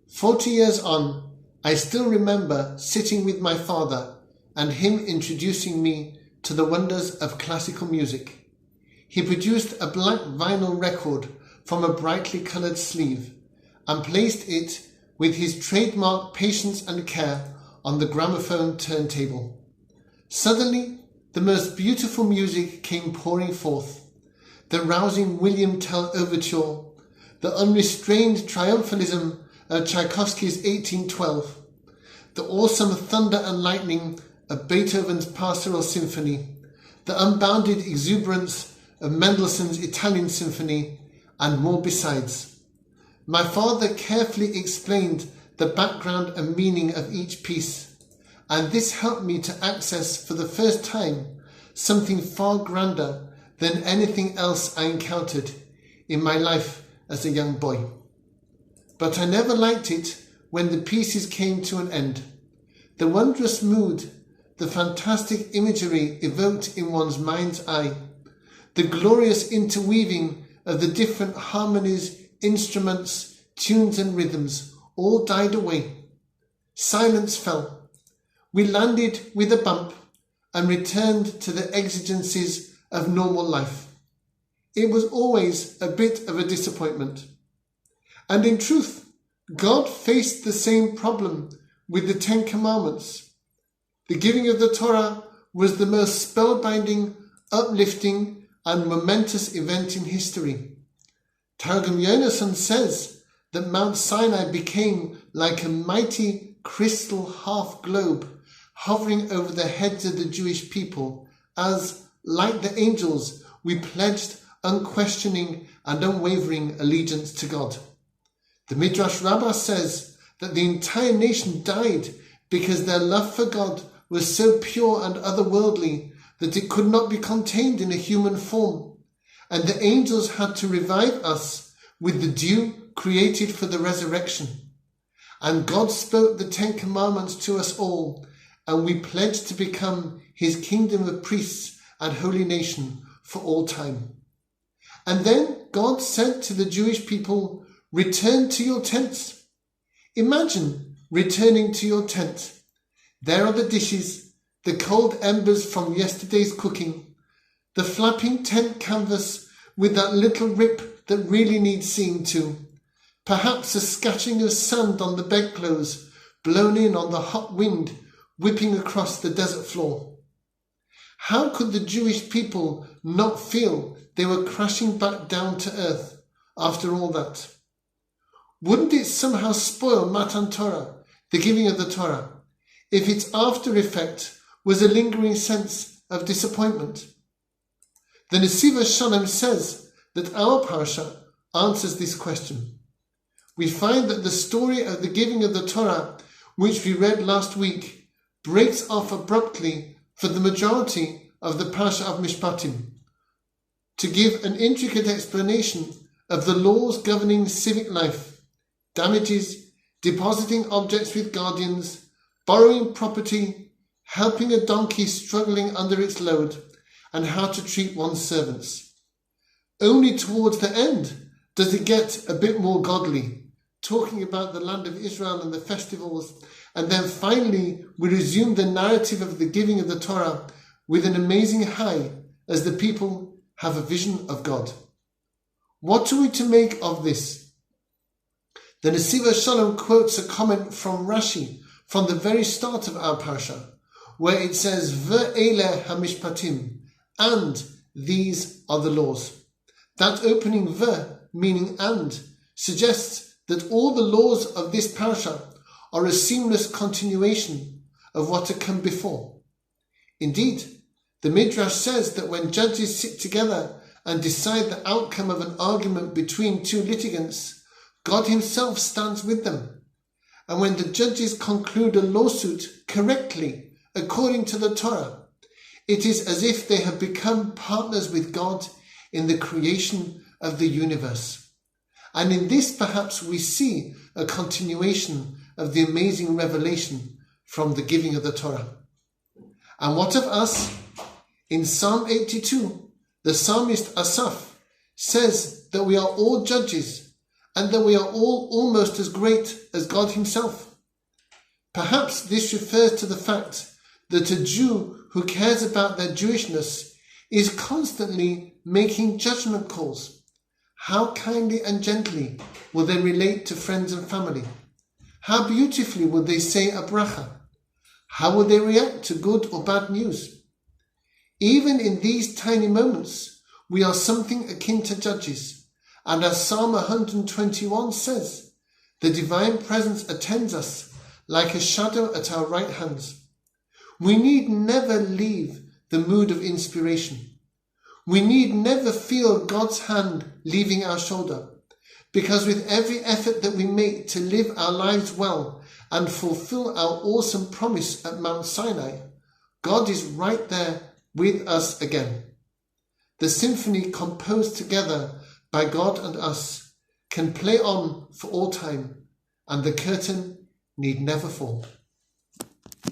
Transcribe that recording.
40 years on, I still remember sitting with my father and him introducing me to the wonders of classical music. He produced a black vinyl record from a brightly coloured sleeve and placed it with his trademark patience and care on the gramophone turntable. Suddenly, the most beautiful music came pouring forth. The rousing William Tell Overture, the unrestrained triumphalism of Tchaikovsky's 1812, the awesome thunder and lightning of Beethoven's Pastoral Symphony, the unbounded exuberance of Mendelssohn's Italian Symphony, and more besides. My father carefully explained the background and meaning of each piece, and this helped me to access for the first time something far grander than anything else I encountered in my life as a young boy. But I never liked it when the pieces came to an end. The wondrous mood, the fantastic imagery evoked in one's mind's eye, the glorious interweaving of the different harmonies, instruments, tunes and rhythms all died away. Silence fell. We landed with a bump and returned to the exigencies of normal life. It was always a bit of a disappointment. And in truth, God faced the same problem with the Ten Commandments. The giving of the Torah was the most spellbinding, uplifting, and momentous event in history. Targum Yonason says that Mount Sinai became like a mighty crystal half-globe hovering over the heads of the Jewish people as, like the angels, we pledged unquestioning and unwavering allegiance to God. The Midrash Rabbah says that the entire nation died because their love for God was so pure and otherworldly that it could not be contained in a human form, and the angels had to revive us with the dew created for the resurrection. And God spoke the Ten Commandments to us all, and we pledged to become his kingdom of priests and holy nation for all time. And then God said to the Jewish people, "Return to your tents." Imagine returning to your tent. There are the dishes, the cold embers from yesterday's cooking, the flapping tent canvas with that little rip that really needs seeing to, perhaps a scattering of sand on the bedclothes blown in on the hot wind whipping across the desert floor. How could the Jewish people not feel they were crashing back down to earth after all that? Wouldn't it somehow spoil Matan Torah, the giving of the Torah, if its after effect was a lingering sense of disappointment? The Nesiva Shalom says that our parasha answers this question. We find that the story of the giving of the Torah, which we read last week, breaks off abruptly for the majority of the parasha of Mishpatim, to give an intricate explanation of the laws governing civic life, damages, depositing objects with guardians, borrowing property, helping a donkey struggling under its load, and how to treat one's servants. Only towards the end does it get a bit more godly, talking about the land of Israel and the festivals, and then finally we resume the narrative of the giving of the Torah with an amazing high as the people have a vision of God. What are we to make of this? The Nesiva Shalom quotes a comment from Rashi from the very start of our parasha, where it says, Ve'ele hamishpatim, and these are the laws. That opening ve, meaning and, suggests that all the laws of this parasha are a seamless continuation of what had come before. Indeed, the Midrash says that when judges sit together and decide the outcome of an argument between two litigants, God himself stands with them. And when the judges conclude a lawsuit correctly, according to the Torah, it is as if they have become partners with God in the creation of the universe. And in this perhaps we see a continuation of the amazing revelation from the giving of the Torah. And what of us? In Psalm 82, the psalmist Asaph says that we are all judges, and that we are all almost as great as God himself. Perhaps this refers to the fact that a Jew who cares about their Jewishness is constantly making judgment calls. How kindly and gently will they relate to friends and family? How beautifully will they say a bracha? How will they react to good or bad news? Even in these tiny moments, we are something akin to judges. And as Psalm 121 says, the divine presence attends us like a shadow at our right hands. We need never leave the mood of inspiration. We need never feel God's hand leaving our shoulder, because with every effort that we make to live our lives well and fulfill our awesome promise at Mount Sinai, God is right there with us again. The symphony composed together by God and us can play on for all time, and the curtain need never fall.